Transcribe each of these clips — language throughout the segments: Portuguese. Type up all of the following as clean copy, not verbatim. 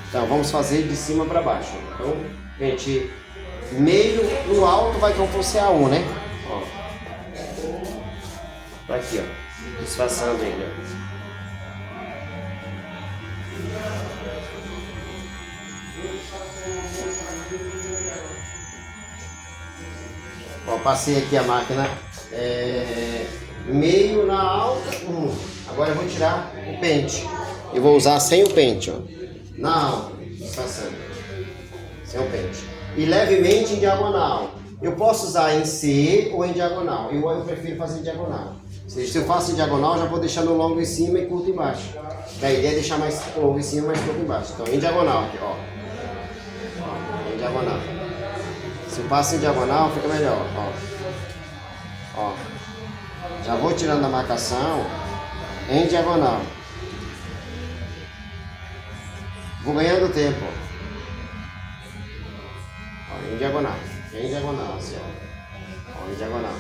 Então, vamos fazer de cima para baixo. Então, gente, meio no alto vai como fosse A1, né? Ó. Tá aqui, ó. Disfarçando ele, ó. Ó, passei aqui a máquina meio na alta. Agora eu vou tirar o pente. Eu vou usar sem o pente, ó. Na alta, disfarçando. Sem o pente. E levemente em diagonal. Eu posso usar em C ou em diagonal. Eu prefiro fazer em diagonal. Se eu faço em diagonal, já vou deixando longo em cima e curto embaixo. A ideia é deixar mais longo em cima e mais curto embaixo. Então, em diagonal aqui, ó. Ó, em diagonal. Se eu passo em diagonal, fica melhor, ó. Ó. Já vou tirando a marcação em diagonal. Vou ganhando tempo. Ó, em diagonal. Em diagonal, assim, ó. Ó, em diagonal.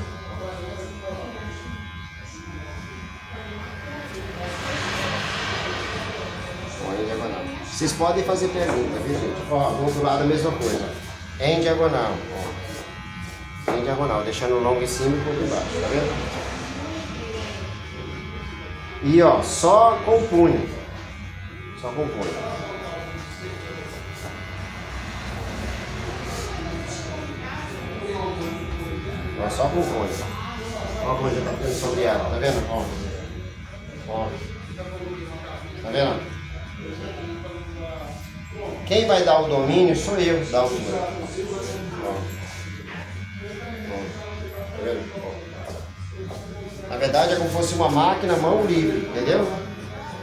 Ó, em diagonal. Vocês podem fazer pergunta, viu, gente? Ó, do outro lado a mesma coisa. Em diagonal, ó. Em diagonal, deixando o longo em cima e por embaixo, tá vendo? E ó, só com o punho. Só com o punho. Ó, só com o punho. Ó como já tá ficando sombreado, tá vendo? Ó. Ó. Tá vendo? Quem vai dar o domínio sou eu, dar o domínio. Ó. Tá vendo? Na verdade é como se fosse uma máquina mão livre, entendeu?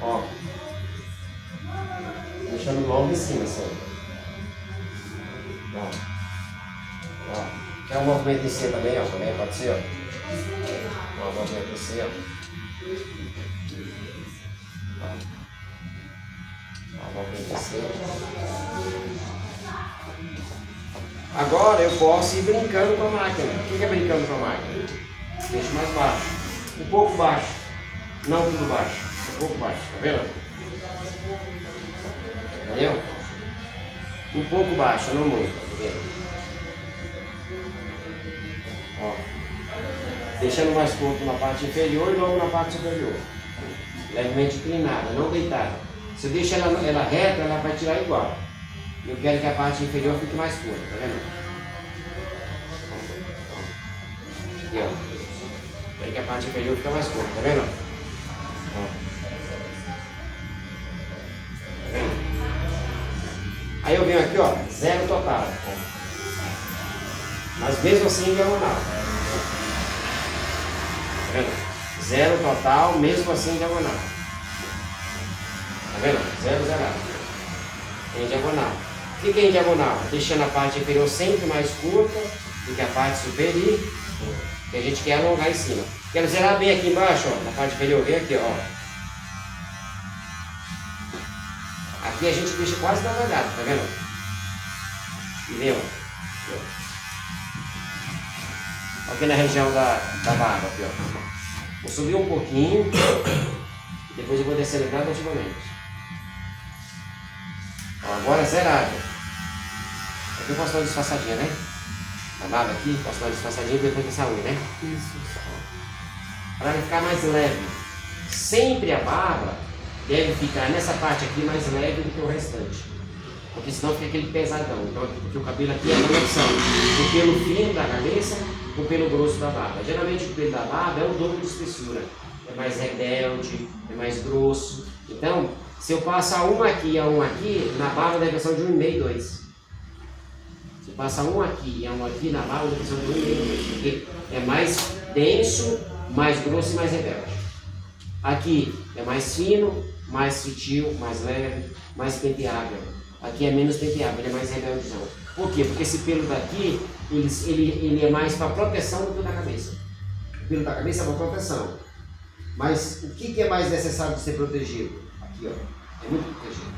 Ó. Deixando longo em cima, assim. Ó. Ó. Quer um movimento em C também, ó. Também pode ser, ó. Ó, movimento em C, ó. Ó, movimento em C. Agora eu posso ir brincando com a máquina. O que é brincando com a máquina? Deixa mais baixo. Um pouco baixo. Não tudo baixo. Um pouco baixo. Tá vendo? Entendeu? Um pouco baixo, não muito. Tá vendo? Ó. Deixando mais curto na parte inferior e logo na parte superior. Levemente inclinada, não deitada. Se eu deixo ela reta, ela vai tirar igual. Eu quero que a parte inferior fique mais curta, tá vendo? Aqui, ó. Quero que a parte inferior fique mais curta, tá vendo? Ó. Tá vendo? Aí eu venho aqui, ó, zero total. Mas mesmo assim diagonal. Tá vendo? Zero total, mesmo assim diagonal. Tá vendo? Zero zerado. Em diagonal. O que é em diagonal? Deixando a parte inferior sempre mais curta do que a parte superior, que a gente quer alongar em cima. Quero zerar bem aqui embaixo, ó, na parte inferior, vem aqui, ó. Aqui a gente deixa quase trabalhado, tá vendo? E vem, ó. Aqui na região da barba, aqui, ó. Vou subir um pouquinho, depois eu vou descer gradativamente. Ó, agora zerado. Aqui eu posso dar uma disfarçadinha, né? A barba aqui, posso dar uma disfarçadinha depois dessa unha, né? Isso. Para ficar mais leve. Sempre a barba deve ficar nessa parte aqui mais leve do que o restante. Porque senão fica aquele pesadão. Então, porque o cabelo aqui é a conexão do pelo fino da cabeça com o pelo grosso da barba. Geralmente o pelo da barba é o dobro de espessura. É mais rebelde, é mais grosso. Então, se eu passar um aqui e um aqui, na barba deve ser de 1,5, 2. Se eu passar um aqui e um aqui, na barba deve ser de 1,5, 2. Porque é mais denso, mais grosso e mais rebelde. Aqui é mais fino, mais sutil, mais leve, mais penteável. Aqui é menos penteável, ele é mais rebeldezão. Por quê? Porque esse pelo daqui, ele é mais para proteção do que o da cabeça. O pelo da cabeça é para proteção. Mas o que é mais necessário de ser protegido? Aqui, ó, é muito protegido.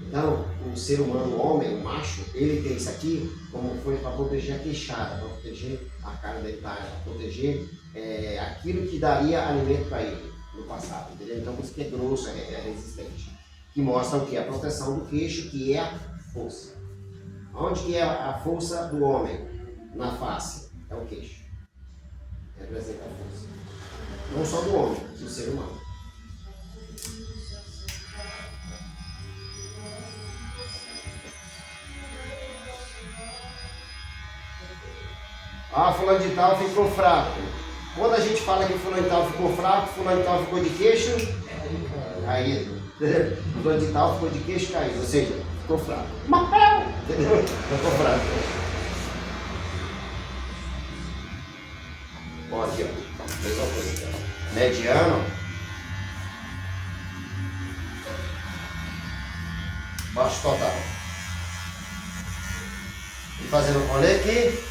Então, o ser humano, o homem, o macho, ele tem isso aqui como foi para proteger a queixada, para proteger a cara dentária, para proteger aquilo que daria alimento para ele no passado, entendeu? Então, por isso que é grosso, é resistente. que mostra o que? A proteção do queixo, que é a força. Onde que é a força do homem? Na face. É o queixo. Representa a força. Não só do homem, do ser humano. Ah, fulano de tal ficou fraco. Quando a gente fala que fulano de tal ficou fraco, fulano de tal ficou de queixo caído. Fulano de tal ficou de queixo caído, ou seja, ficou fraco. Entendeu? Ficou fraco. Ó, aqui, ó. Mesma coisa aqui, ó. Mediano. Baixo total. E fazendo o rolê aqui.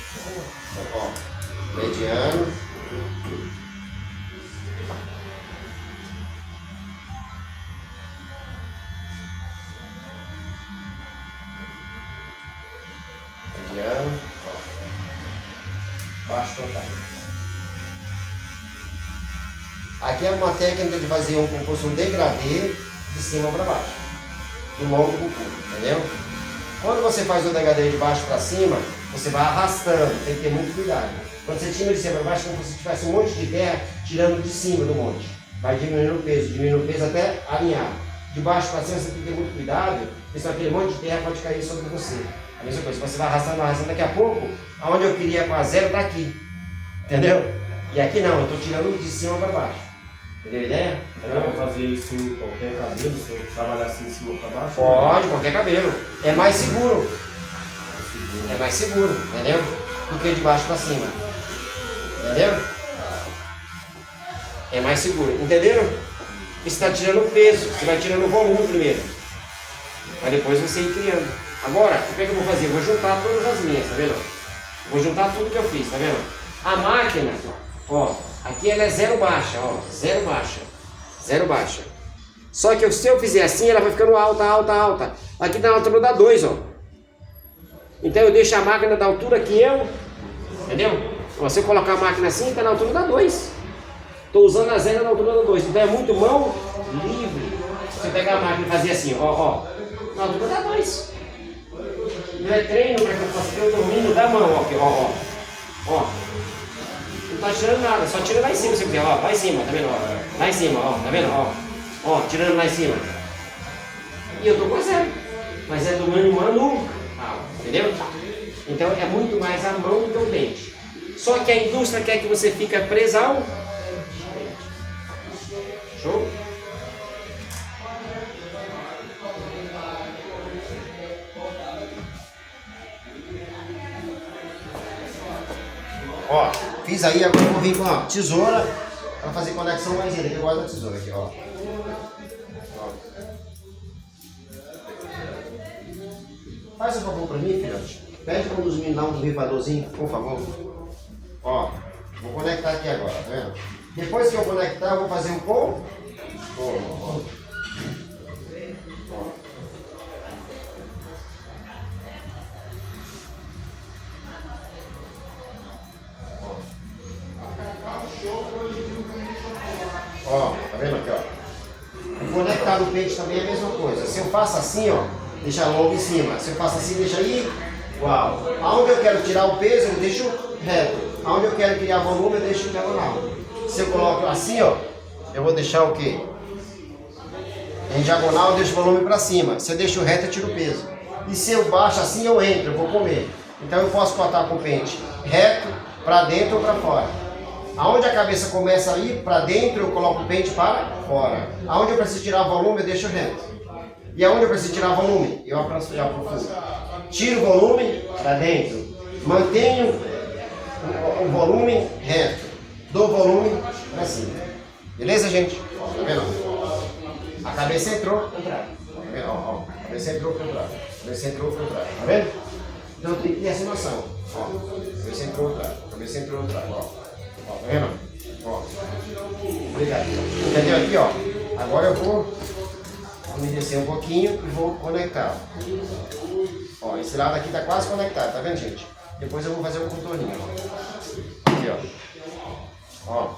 Ó, mediano. Mediano. Baixo total. Aqui é uma técnica de fazer como fosse um degradê de cima para baixo. Do longo do corpo, entendeu? Quando você faz o degradê de baixo para cima, você vai arrastando, tem que ter muito cuidado. Quando você tira de cima para baixo, como se tivesse um monte de terra tirando de cima do monte. Vai diminuindo o peso até alinhar. De baixo para cima você tem que ter muito cuidado, porque senão aquele monte de terra pode cair sobre você. A mesma coisa, você vai arrastando, daqui a pouco, aonde eu queria com a zero está aqui. Entendeu? E aqui não, eu estou tirando de cima para baixo. Entendeu a ideia? Dá pra fazer isso em qualquer cabelo, se eu trabalhar assim de cima para baixo? Pode, qualquer cabelo. É mais seguro. É mais seguro, entendeu? Do que de baixo para cima. Entendeu? É mais seguro. Entenderam? Você está tirando peso, você vai tirando o volume primeiro. Para depois você ir criando. Agora, o que é que eu vou fazer? Eu vou juntar todas as minhas, tá vendo? Vou juntar tudo que eu fiz, tá vendo? A máquina, ó, aqui ela é zero baixa, ó, zero baixa. Zero baixa. Só que se eu fizer assim, ela vai ficando alta, alta, alta. Aqui na altura dá 2, ó. Então eu deixo a máquina da altura que eu, entendeu? Se eu colocar a máquina assim, está na altura da 2. Estou usando a zero na altura da 2. Então é muito mão livre. Se você pegar a máquina e fazer assim, ó, na altura da 2. Não é treino para que eu faça o domínio da mão, ó, aqui, ó. Não está tirando nada, só tira lá em cima se você quiser, ó, lá em cima, tá vendo? Ó, lá em cima, ó, tá vendo? Ó, tirando lá em cima. E eu estou com zero. Mas é domínio manual, entendeu? Então é muito mais a mão do que o dente. Só que a indústria quer que você fique preso ao dente. Show? Ó, fiz aí, agora eu vou vir com a tesoura para fazer conexão mais ainda, que eu gosto da tesoura aqui, ó. Faz um favor para mim, filhote. Pede para um dos meninos dar um rifadorzinho, por favor. Ó, vou conectar aqui agora, tá vendo? Depois que eu conectar, eu vou fazer um com. Ó, tá vendo aqui, ó? O conectar do pente também é a mesma coisa. Se eu faço assim, ó, deixa longo em cima. Se eu faço assim, deixa aí igual. Aonde eu quero tirar o peso, eu deixo reto. Aonde eu quero criar volume, eu deixo diagonal. Se eu coloco assim, ó, eu vou deixar o quê? Em diagonal, eu deixo o volume para cima. Se eu deixo reto, eu tiro o peso. E se eu baixo assim, eu entro, eu vou comer. Então eu posso cortar com o pente reto, para dentro ou para fora. Aonde a cabeça começa a ir para dentro, eu coloco o pente para fora. Aonde eu preciso tirar volume, eu deixo reto. E aonde eu preciso tirar volume, eu aprofundo. Tiro o volume para dentro. Mantenho o volume reto. Dou volume para cima. Beleza, gente? Tá vendo? A cabeça entrou, contrário. Tá vendo? Ó, a cabeça entrou, contrário. A cabeça entrou, contrário. Tá vendo? Então tem que ter essa noção. Ó, a cabeça entrou, contrário. A cabeça entrou, contrário. Ó, tá vendo? Ó. Obrigado. Entendeu aqui, ó? Agora eu vou umedecer um pouquinho e vou conectar. Ó, esse lado aqui tá quase conectado, tá vendo, gente? Depois eu vou fazer um contorninho. Aqui, ó. Ó.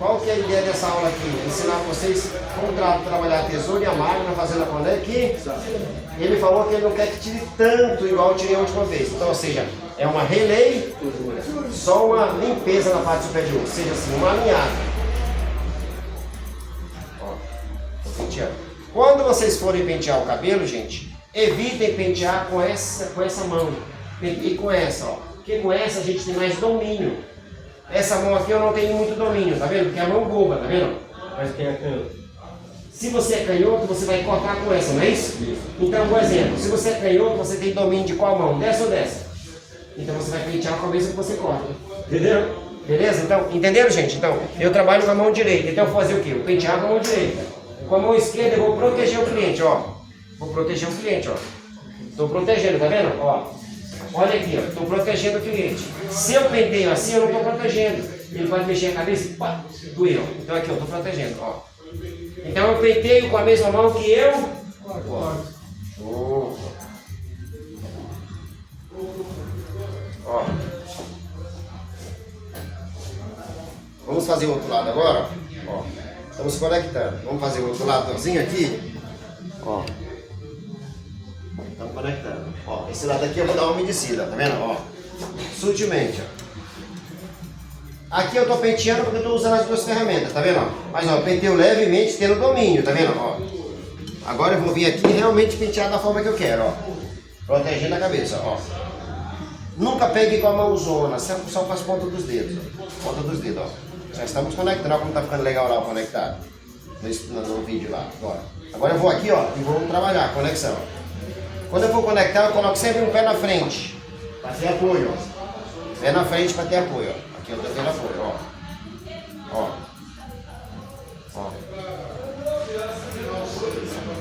qual que é a ideia dessa aula aqui? Ensinar vocês como trabalhar a tesoura e a máquina fazendo a coneca. Ele falou que ele não quer que tire tanto igual eu tirei a última vez. Então, ou seja, é uma relay, só uma limpeza na parte superior, ou seja, assim, uma alinhada. Ó, tô penteando. Quando vocês forem pentear o cabelo, gente, evitem pentear com essa mão. E com essa, ó. Porque com essa a gente tem mais domínio. Essa mão aqui eu não tenho muito domínio, tá vendo? Porque é a mão boba, tá vendo? Mas quem é canhoto? Se você é canhoto, você vai cortar com essa, não é isso? Então, por exemplo, se você é canhoto, você tem domínio de qual mão? Dessa ou dessa? Então você vai pentear com a cabeça que você corta. Entendeu? Beleza? Então, entenderam, gente? Então, eu trabalho com a mão direita. Então eu vou fazer o quê? Eu pentear com a mão direita. Com a mão esquerda eu vou proteger o cliente, ó. Vou proteger o cliente, ó. Estou protegendo, tá vendo? Ó. Olha aqui, ó. Estou protegendo o cliente. Se eu penteio assim, eu não estou protegendo. Ele pode mexer a cabeça e pá, doeu. Então aqui, ó, estou protegendo, ó. Então eu penteio com a mesma mão que eu corto. Ó. Vamos fazer o outro lado agora? Ó. Estamos conectando. Vamos fazer o outro ladozinho aqui? Ó. Estamos conectando. Ó, esse lado aqui eu vou dar uma umedecida, tá vendo? Ó. Sutilmente, ó. Aqui eu tô penteando porque eu tô usando as duas ferramentas, tá vendo? Mas ó, penteio levemente tendo domínio, tá vendo? Ó. Agora eu vou vir aqui e realmente pentear da forma que eu quero, ó. Protegendo a cabeça, ó. Nunca pegue com a mãozona, sempre só com as pontas dos dedos, ó. Ponta dos dedos, ó. Já estamos conectando, ó, como tá ficando legal lá o conectado. No vídeo lá, agora. Agora eu vou aqui, ó, e vou trabalhar a conexão. Quando eu for conectar, eu coloco sempre um pé na frente, para ter apoio, ó. Pé na frente para ter apoio, ó. Aqui eu tô tendo apoio, ó. Ó. Ó.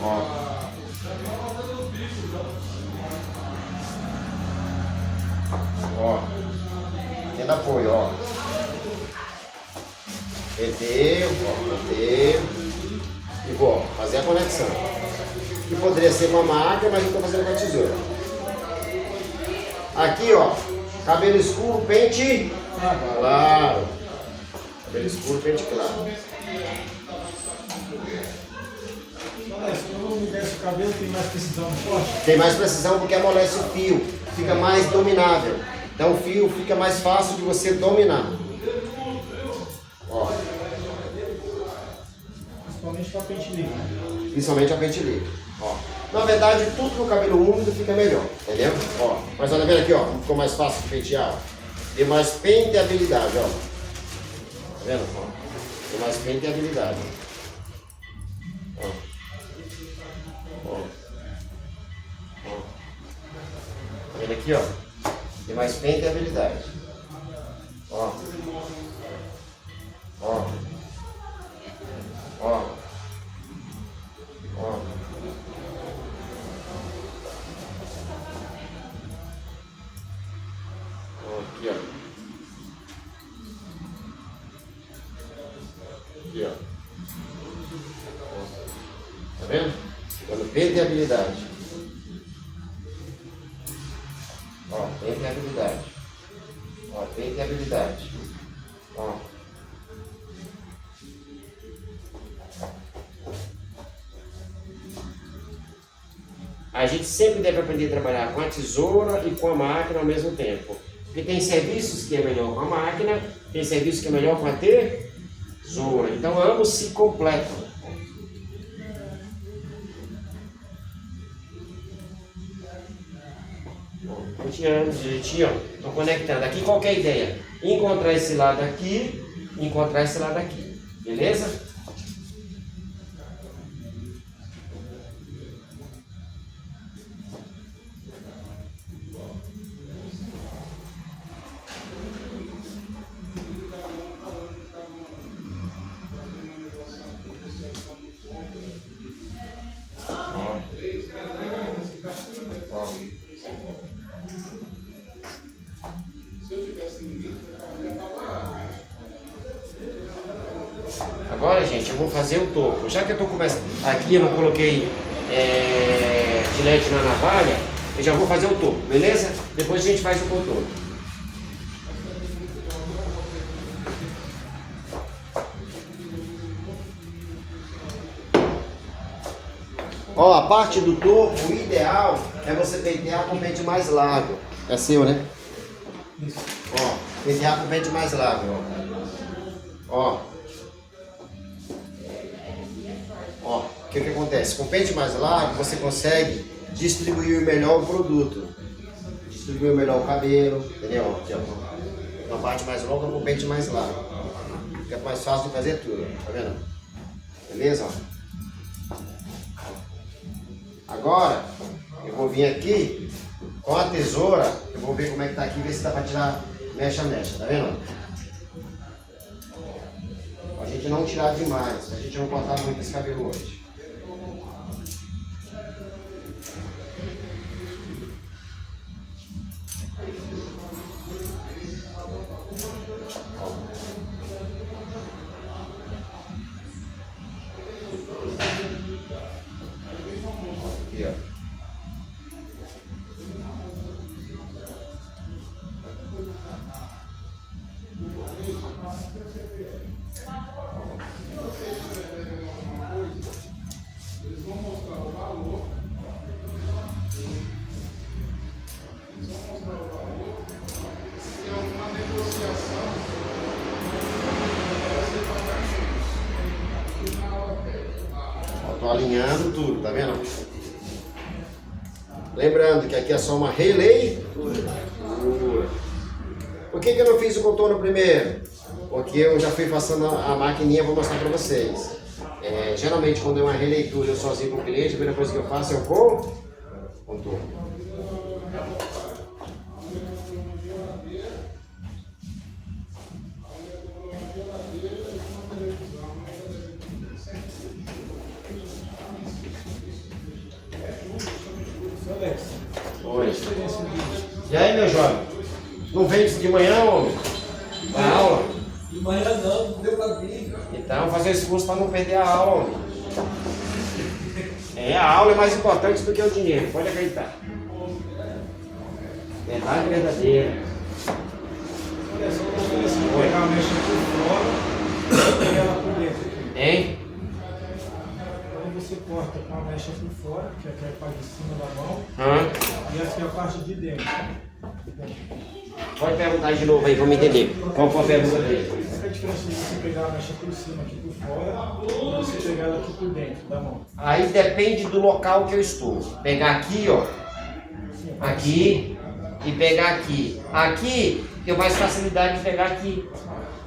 Ó. Ó. Tendo apoio, ó. Perdeu, ó. Perdeu. E vou fazer a conexão. Que poderia ser com a máquina, mas eu estou fazendo com a tesoura. Aqui, ó. Cabelo escuro, pente claro. Cabelo escuro, pente claro. Quando umedece o cabelo, tem mais precisão no corte? Tem mais precisão porque amolece o fio. Fica mais dominável. Então o fio fica mais fácil de você dominar. Ó. Principalmente para pente livre, né? Principalmente a pente livre. Ó. Na verdade, tudo no cabelo úmido fica melhor, entendeu? Ó. Mas olha vendo aqui, ó, ficou mais fácil de pentear, ó. Tem mais penteabilidade, ó. Tá vendo? Ó. Tem mais penteabilidade. Ó. Ó. Ó. Tá vendo aqui, ó? Tem mais penteabilidade. Ó. Ó. Ó. Ó. Aqui, ó. Aqui, ó. Tá vendo? Ficando penteabilidade. Ó, penteabilidade. Ó, penteabilidade. Ó. A gente sempre deve aprender a trabalhar com a tesoura e com a máquina ao mesmo tempo. Porque tem serviços que é melhor com a máquina, tem serviços que é melhor com a tesoura. Então ambos se completam. Penteando direitinho, ó. Estou conectando. Aqui qual que é a ideia? Encontrar esse lado aqui, encontrar esse lado aqui. Beleza? Agora, gente, eu vou fazer o topo. Já que eu estou começando aqui, eu não coloquei gilete na navalha, eu já vou fazer o topo, beleza? Depois a gente faz o contorno. Ó, a parte do topo, o ideal é você pentear com o pente mais largo. É seu, né? Isso. Ó, pentear com o pente mais largo, ó. Ó, o que acontece? Com o pente mais largo, você consegue distribuir melhor o produto. Distribuir melhor o cabelo, entendeu? Aqui, ó. Uma parte mais longa com o pente mais largo. Fica mais fácil de fazer tudo, tá vendo? Beleza? Ó. Agora, eu vou vir aqui com a tesoura, eu vou ver como é que tá aqui, ver se dá pra tirar mecha a mecha, tá vendo? A gente não tirar demais, pra gente não cortar muito esse cabelo hoje. Aqui, ó. Tô alinhando tudo, tá vendo? Lembrando que aqui é só uma releitura. Por que eu não fiz o contorno primeiro? Porque eu já fui passando a maquininha, vou mostrar pra vocês. Geralmente quando é uma releitura eu sozinho com o cliente, a primeira coisa que eu faço é o contorno. Oi. E aí, meu jovem? Não vem de manhã, homem? Pra aula? De manhã não deu pra vir. Então, fazer esse curso para não perder a aula, homem. A aula é mais importante do que o dinheiro, pode acreditar. Verdade verdadeira. Olha só, eu vou assim, pegar a mecha por fora e pegar ela por dentro aqui. Hein? Aí você corta com a mecha por fora, que aqui é a parte de cima da mão, e aqui é a parte de dentro. Pode perguntar de novo aí pra eu entender. Qual foi a pergunta dele? Qual é a diferença de você pegar a mecha por cima aqui por fora e você pegar ela aqui por dentro da mão? Aí depende do local que eu estou. Pegar aqui, ó. Aqui e pegar aqui. Aqui tenho mais facilidade de pegar aqui.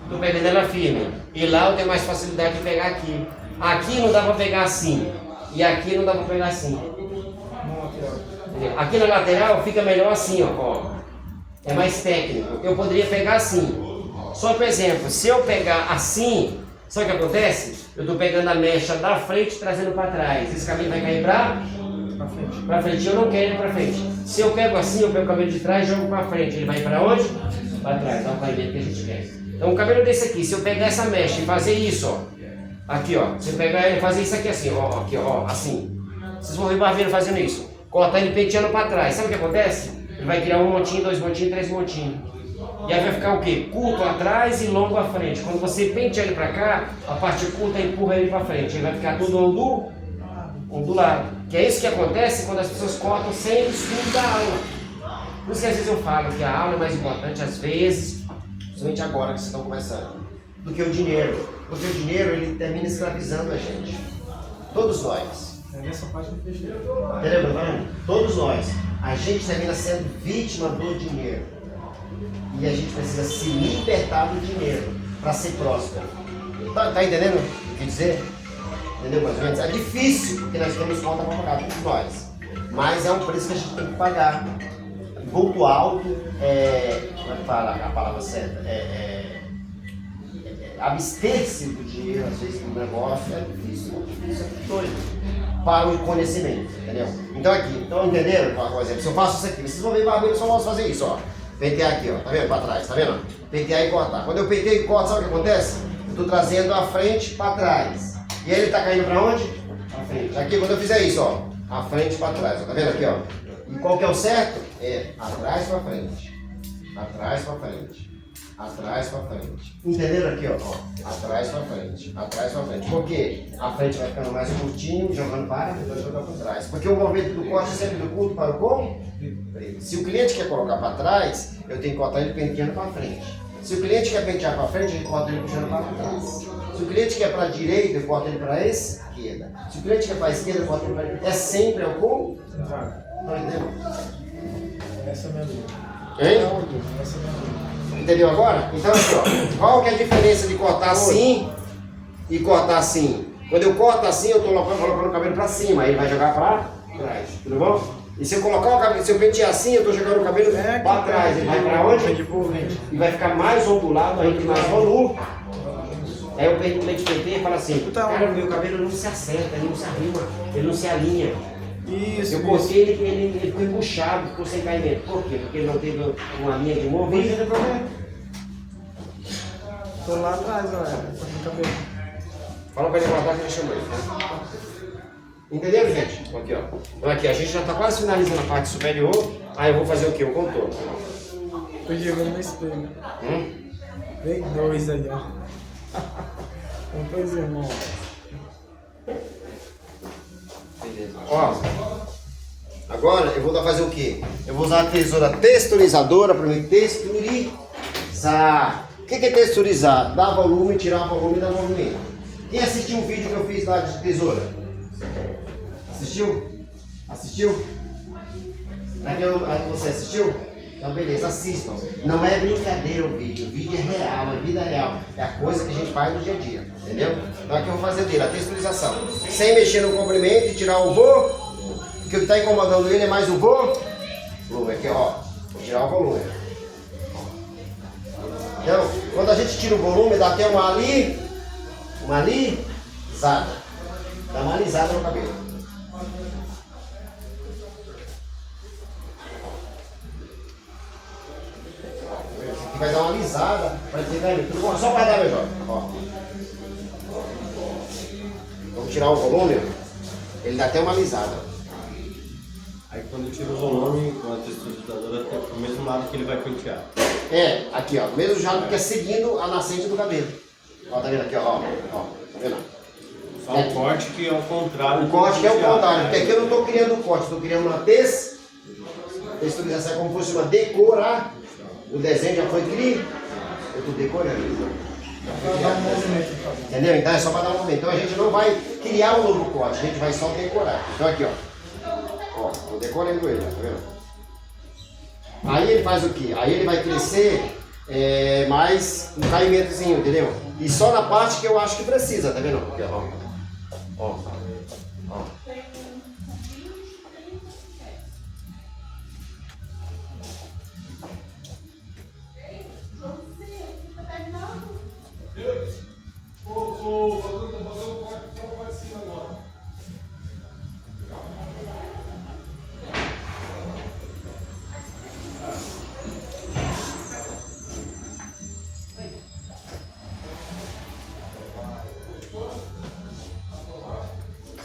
Estou pegando ela firme. E lá eu tenho mais facilidade de pegar aqui. Aqui não dá pra pegar assim. E aqui não dá pra pegar assim. Mão lateral. Aqui na lateral fica melhor assim, ó. É mais técnico. Eu poderia pegar assim. Só por exemplo, se eu pegar assim, sabe o que acontece? Eu estou pegando a mecha da frente e trazendo para trás. Esse cabelo vai cair para frente. Para frente. Eu não quero ir para frente. Se eu pego assim, eu pego o cabelo de trás e jogo para frente. Ele vai para onde? Para trás. Dá o caimento que a gente quer. Então o cabelo desse aqui, se eu pegar essa mecha e fazer isso, ó. Aqui, ó. Se eu pegar ele e fazer isso aqui assim, ó. Aqui, ó. Assim. Vocês vão ver o barbeiro fazendo isso. Cortar ele penteando para trás. Sabe o que acontece? Ele vai criar um montinho, dois montinhos, três montinhos. E aí vai ficar o quê? Curto atrás e longo à frente. Quando você pentear ele para cá, a parte curta empurra ele para frente. Ele vai ficar tudo ondulado. Que é isso que acontece quando as pessoas cortam sem estudo da aula. Por isso que às vezes eu falo que a aula é mais importante, às vezes, principalmente agora que vocês estão começando, do que o dinheiro. Porque o dinheiro, ele termina escravizando a gente. Todos nós. Nessa parte eu fechei. Entendeu, mano? Todos nós. A gente termina sendo vítima do dinheiro. E a gente precisa se libertar do dinheiro para ser próspero. Tá entendendo o que quer dizer? Entendeu mais ou menos? É difícil, porque nós temos conta para pagar, todos nós. Mas é um preço que a gente tem que pagar. Vulto alto, como é que fala a palavra certa? Abster-se do dinheiro, às vezes, do negócio, é difícil, é doido. Para o conhecimento, entendeu? Então aqui, estão entendendo? Por exemplo, se eu faço isso aqui, vocês vão ver barbeiro, eu só posso fazer isso, ó. Pentear aqui, ó, tá vendo? Para trás, tá vendo? Pentear e cortar. Quando eu penteio e corto, sabe o que acontece? Eu estou trazendo a frente para trás. E ele está caindo para onde? Para frente. Aqui, quando eu fizer isso, ó, a frente para trás, ó, tá vendo aqui, ó? E qual que é o certo? É atrás para frente. Atrás para frente. atrás para frente. Entenderam aqui, ó? Atrás para frente, atrás para frente. Por quê? A frente vai ficando mais curtinho, jogando para, depois jogar para trás. Porque o movimento do corte é sempre do curto para o como? Se o cliente quer colocar para trás, eu tenho que cortar ele penteando para frente. Se o cliente quer pentear para frente, eu corto ele puxando para trás. Se o cliente quer para a direita, eu corto ele para a esquerda. Se o cliente quer para a esquerda, eu corto ele para a direita. É sempre o como? Não entendeu? Essa é a minha dúvida. Hein? Essa é a minha dúvida. Entendeu agora? Então aqui, ó. Qual que é a diferença de cortar assim e cortar assim? Quando eu corto assim, eu estou colocando o cabelo para cima, aí ele vai jogar para trás. Tudo bom? E se eu colocar o cabelo, se eu pentear assim, eu estou jogando o cabelo para trás. Ele vai para onde? E vai ficar mais ondulado, aí tem mais volume. Aí o cliente penteia e fala assim, cara, meu cabelo não se acerta, ele não se arrima, ele não se alinha. Isso, Eu cortei ele ficou embuchado, ficou sem caimento. Por quê? Porque ele não teve uma linha de movimento. Tô lá atrás, galera. Fala pra ele guardar que ele chamou ele. Tá? Entenderam, gente? Aqui, ó. Então aqui, a gente já tá quase finalizando a parte superior. Aí eu vou fazer o quê? O contorno. Tô chegando no espelho. Vem dois aí, ó. Vamos fazer, irmão. Beleza. Ó, agora eu vou fazer o quê? Eu vou usar a tesoura texturizadora para me texturizar. O que é texturizar? Dar volume, tirar volume e dar movimento. Quem assistiu um vídeo que eu fiz lá de tesoura? Assistiu? Assistiu? Você assistiu? Então beleza, assistam. Não é brincadeira o vídeo é real, é vida real. É a coisa que a gente faz no dia a dia, entendeu? Então aqui eu vou fazer dele, a texturização. Sem mexer no comprimento e tirar o vô, porque o que está incomodando ele é mais o volume. Aqui ó, vou tirar o volume. Então, quando a gente tira o volume, dá até uma alisada. Dá uma alisada no cabelo. Que vai dar uma alisada para dizer, velho, tudo bom, só para dar melhor. Ó. Vamos tirar o volume, ele dá até uma alisada. Aí quando tira o volume com a texturizadora, é pro mesmo lado que ele vai pentear. É, aqui ó, mesmo jeito que é seguindo a nascente do cabelo. Ó, tá vendo aqui, ó, tá vendo? Só o corte que é o contrário. O corte que é o contrário, porque né? aqui eu não estou criando o corte, estou criando uma texturização, é como se fosse uma decorar. O desenho já foi criado, eu estou decorando. Entendeu? Então é só para dar um movimento. Então a gente não vai criar um novo corte, a gente vai só decorar. Então aqui, ó. Ó, estou decorando ele, tá vendo? Aí ele faz o quê? Aí ele vai crescer mais um caimentozinho, entendeu? E só na parte que eu acho que precisa, tá vendo? Aqui, ó. Ó. Ó.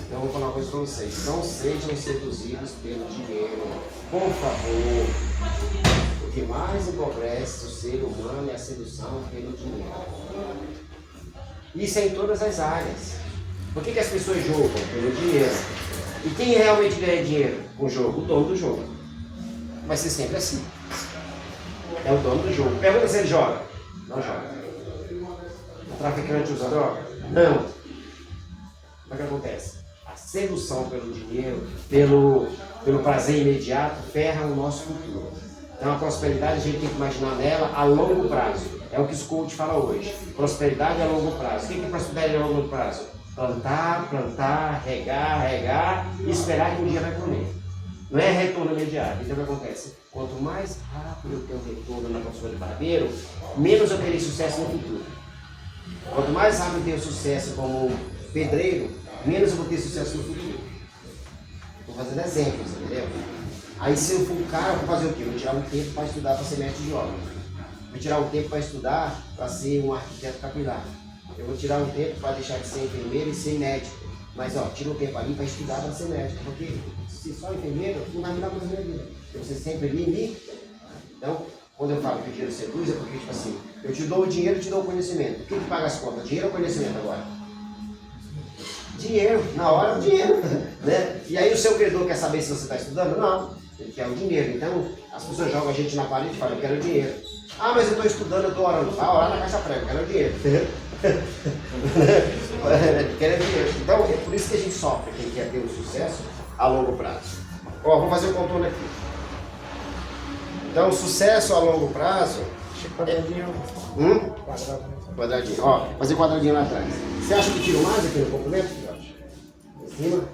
Então eu vou falar uma coisa para vocês. Não sejam seduzidos pelo dinheiro. Por favor. O que mais empobrece o ser humano é a sedução pelo dinheiro. Isso é em todas as áreas. Por que as pessoas jogam? Pelo dinheiro. E quem realmente ganha dinheiro com o jogo? O dono do jogo. Vai ser sempre assim. É o dono do jogo. Pergunta se ele joga. Não joga. O traficante usa droga? Não. O que acontece? A sedução pelo dinheiro, pelo prazer imediato, ferra o nosso futuro. Então a prosperidade a gente tem que imaginar nela a longo prazo. É o que o coach fala hoje. Prosperidade a longo prazo. O que é prosperidade a longo prazo? Plantar, regar e esperar que um dia vai comer. Não é retorno imediato. Então o que acontece? Quanto mais rápido eu tenho retorno na profissão de barbeiro, menos eu terei sucesso no futuro. Quanto mais rápido eu tenho sucesso como pedreiro, menos eu vou ter sucesso no futuro. Estou fazendo exemplos, entendeu? Aí se eu for um cara, eu vou fazer o quê? Vou tirar um tempo para estudar para ser mestre de obra. Vou tirar um tempo para estudar para ser um arquiteto capilar. Eu vou tirar um tempo para deixar de ser enfermeiro e ser médico. Mas ó, tira um tempo ali para estudar para ser médico. Porque se só enfermeiro, não vai mudar coisa na minha vida. Eu vou ser sempre ali em mim. Então, quando eu falo que o dinheiro seduz, é porque, tipo assim, Eu te dou o dinheiro e te dou o conhecimento. Quem que paga as contas? Dinheiro ou conhecimento agora? Dinheiro. Na hora, o dinheiro. Né? E aí o seu credor quer saber se você está estudando? Não. Ele quer o dinheiro. Então, as pessoas jogam a gente na parede e falam, eu quero o dinheiro. Ah, mas eu estou estudando, eu estou orando. Ah, orar na caixa prega, eu quero o dinheiro. Quero dinheiro. Então, é por isso que a gente sofre, quem quer ter o sucesso a longo prazo. Ó, vou fazer o contorno aqui. Então, o sucesso a longo prazo... Quadradinho. Quadradinho. Ó, fazer quadradinho lá atrás. Você acha que tiro mais aqui no comprimento, filhote? Em cima.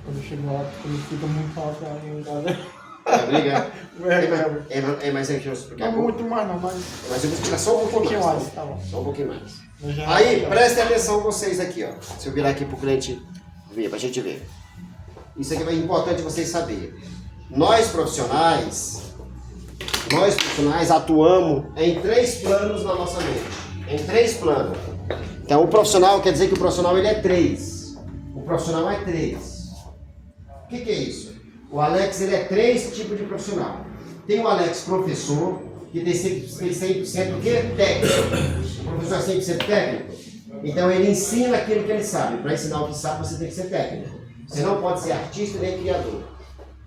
Quando chega uma hora que ele fica muito alto ainda, né? Obrigado. Mas é que eu explicar. Não muito mais não, mas Mas eu vou explicar só um pouquinho mais. tá bom. Só um pouquinho mais. Já- Aí, prestem atenção vocês aqui, ó. Se eu virar aqui pro cliente ver, pra gente ver. Isso aqui é importante vocês saberem. Nós profissionais atuamos em 3 planos na nossa mente. Em 3 planos. Então, o profissional quer dizer que o profissional ele é 3. O profissional é 3. O que é isso? O Alex ele é 3 tipos de profissional. Tem o Alex professor, que tem 100% o quê? Técnico. O professor é 100% técnico. Então ele ensina aquilo que ele sabe. Para ensinar o que sabe, você tem que ser técnico. Você não pode ser artista nem criador.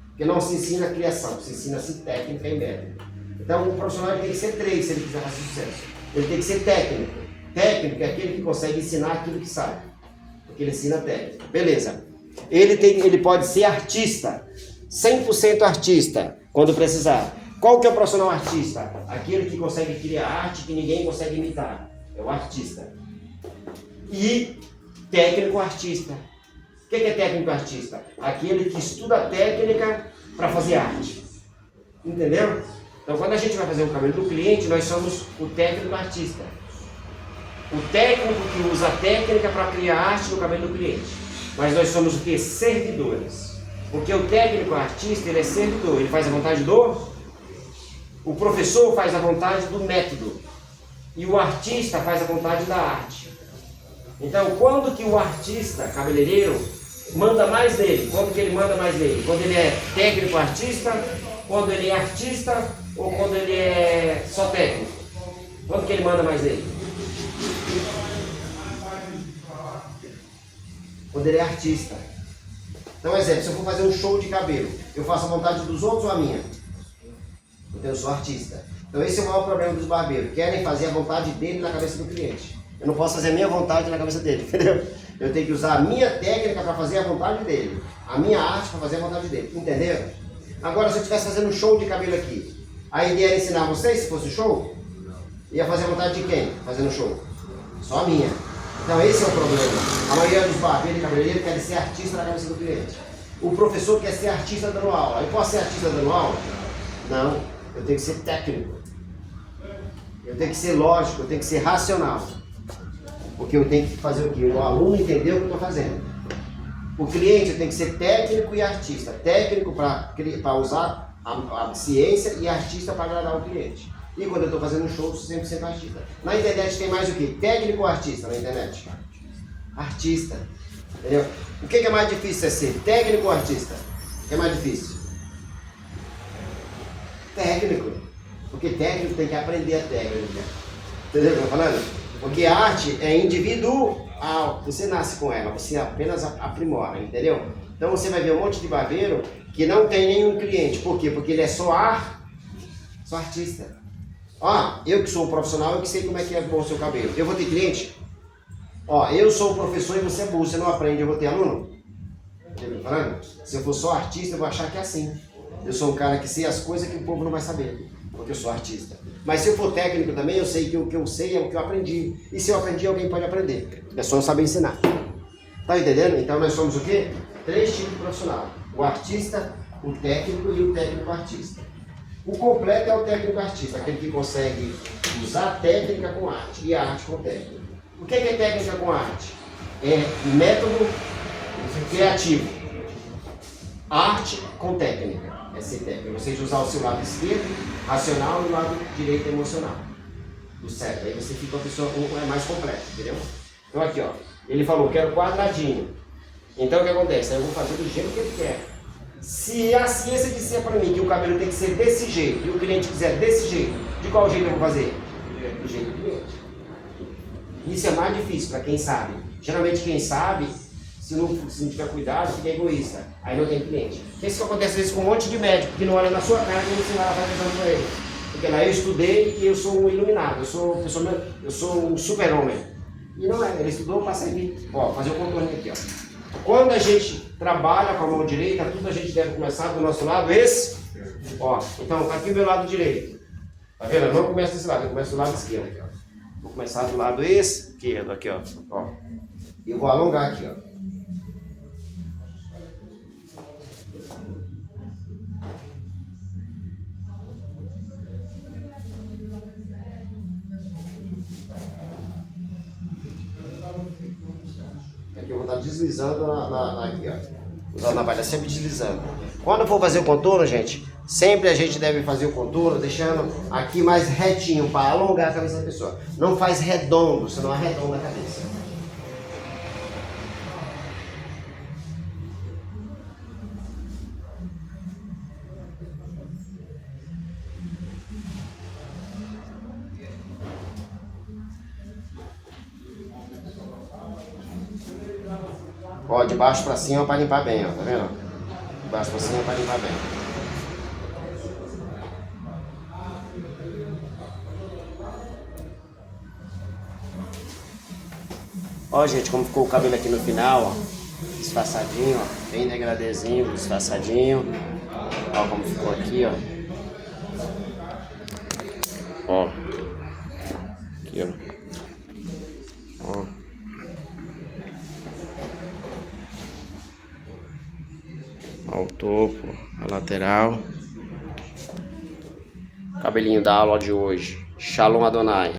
Porque não se ensina a criação, se ensina-se técnica e método. Então o profissional ele tem que ser 3 se ele quiser fazer sucesso. Ele tem que ser técnico. Técnico é aquele que consegue ensinar aquilo que sabe. Porque ele ensina técnico. Beleza. Ele pode ser artista. 100% artista, quando precisar. Qual que é o profissional artista? Aquele que consegue criar arte que ninguém consegue imitar. É o artista. E técnico artista. O que é técnico artista? Aquele que estuda técnica para fazer arte. Entendeu? Então, quando a gente vai fazer o cabelo do cliente, nós somos o técnico artista. O técnico que usa a técnica para criar arte no cabelo do cliente. Mas nós somos o quê? Servidores. Porque o técnico artista, ele é servidor. Ele faz a vontade do... O professor faz a vontade do método. E o artista faz a vontade da arte. Então, quando que o artista, cabeleireiro, manda mais nele? Quando que ele manda mais nele? Quando ele é técnico artista, quando ele é artista ou quando ele é só técnico? Quando que ele manda mais nele? Quando ele é artista. Então, exemplo, se eu for fazer um show de cabelo, eu faço a vontade dos outros ou a minha? Porque eu sou artista. Então esse é o maior problema dos barbeiros. Querem fazer a vontade dele na cabeça do cliente. Eu não posso fazer a minha vontade na cabeça dele, entendeu? Eu tenho que usar a minha técnica para fazer a vontade dele. A minha arte para fazer a vontade dele. Entenderam? Agora, se eu estivesse fazendo um show de cabelo aqui, a ideia era ensinar vocês, se fosse um show, ia fazer a vontade de quem fazendo o show? Só a minha. Então esse é o problema. A maioria dos barbeiros e cabeleireiros querem ser artista na cabeça do cliente. O professor quer ser artista dando aula. Eu posso ser artista dando aula? Não. Eu tenho que ser técnico. Eu tenho que ser lógico, eu tenho que ser racional. Porque eu tenho que fazer o quê? O aluno entender o que eu estou fazendo. O cliente tem que ser técnico e artista. Técnico para usar a ciência e artista para agradar o cliente. E quando eu estou fazendo um show, eu sou 100% artista. Na internet tem mais o quê? Técnico ou artista na internet? Artista. Entendeu? O que é mais difícil é ser técnico ou artista? O que é mais difícil? Técnico. Porque técnico tem que aprender a técnica. Entendeu o que eu estou falando? Porque a arte é individual. Você nasce com ela, você apenas aprimora, entendeu? Então você vai ver um monte de barbeiro que não tem nenhum cliente. Por quê? Porque ele é só artista. Ó, eu que sou um profissional, eu que sei como é que é bom o seu cabelo. Eu vou ter cliente? Ó, eu sou um professor e você é burro, você não aprende, eu vou ter aluno? Entendeu? Falando? Se eu for só artista, eu vou achar que é assim. Eu sou um cara que sei as coisas que o povo não vai saber, porque eu sou artista. Mas se eu for técnico também, eu sei que o que eu sei é o que eu aprendi. E se eu aprendi, alguém pode aprender. É só eu saber ensinar. Tá entendendo? Então nós somos o quê? 3 tipos de profissional. O artista, o técnico e o técnico artista. O completo é o técnico artista, aquele que consegue usar a técnica com arte e a arte com técnica. O que é técnica com arte? É método criativo. Arte com técnica. É ser técnico. Você usar o seu lado esquerdo, racional, e o lado direito, emocional. Do certo. Aí você fica uma pessoa mais completa, entendeu? Então aqui, ó. Ele falou, quero quadradinho. Então o que acontece? Aí eu vou fazer do jeito que ele quer. Se a ciência disser para mim que o cabelo tem que ser desse jeito e o cliente quiser desse jeito, de qual jeito eu vou fazer? Do jeito do cliente. Isso é mais difícil para quem sabe. Geralmente quem sabe, se não tiver cuidado, fica egoísta. Aí não tem cliente. Isso que acontece às vezes com um monte de médico que não olha na sua cara quando você vai fazendo para ele. Porque lá eu estudei e eu sou um iluminado, eu sou um super-homem. E não é, ele estudou para servir. Ó, fazer o contorno aqui, ó. Quando a gente trabalha com a mão direita, tudo a gente deve começar do nosso lado esse. Ó, então tá aqui o meu lado direito. Tá vendo? Eu não começo desse lado, eu começo do lado esquerdo aqui, ó. Vou começar do lado esquerdo aqui, ó. E eu vou alongar aqui, ó. Aqui eu vou estar deslizando aqui, ó. Usando a navalha, sempre deslizando. Quando for fazer o contorno, gente, sempre a gente deve fazer o contorno deixando aqui mais retinho para alongar a cabeça da pessoa. Não faz redondo, senão arredonda a cabeça. Ó, de baixo pra cima para limpar bem, ó, tá vendo? De baixo pra cima para limpar bem. Ó, gente, como ficou o cabelo aqui no final, ó. Disfarçadinho, ó. Bem degradezinho, disfarçadinho. Ó, como ficou aqui, ó. Ó. Aqui, ó. Ó. Ó, o topo, a lateral. Cabelinho da aula de hoje. Shalom Adonai.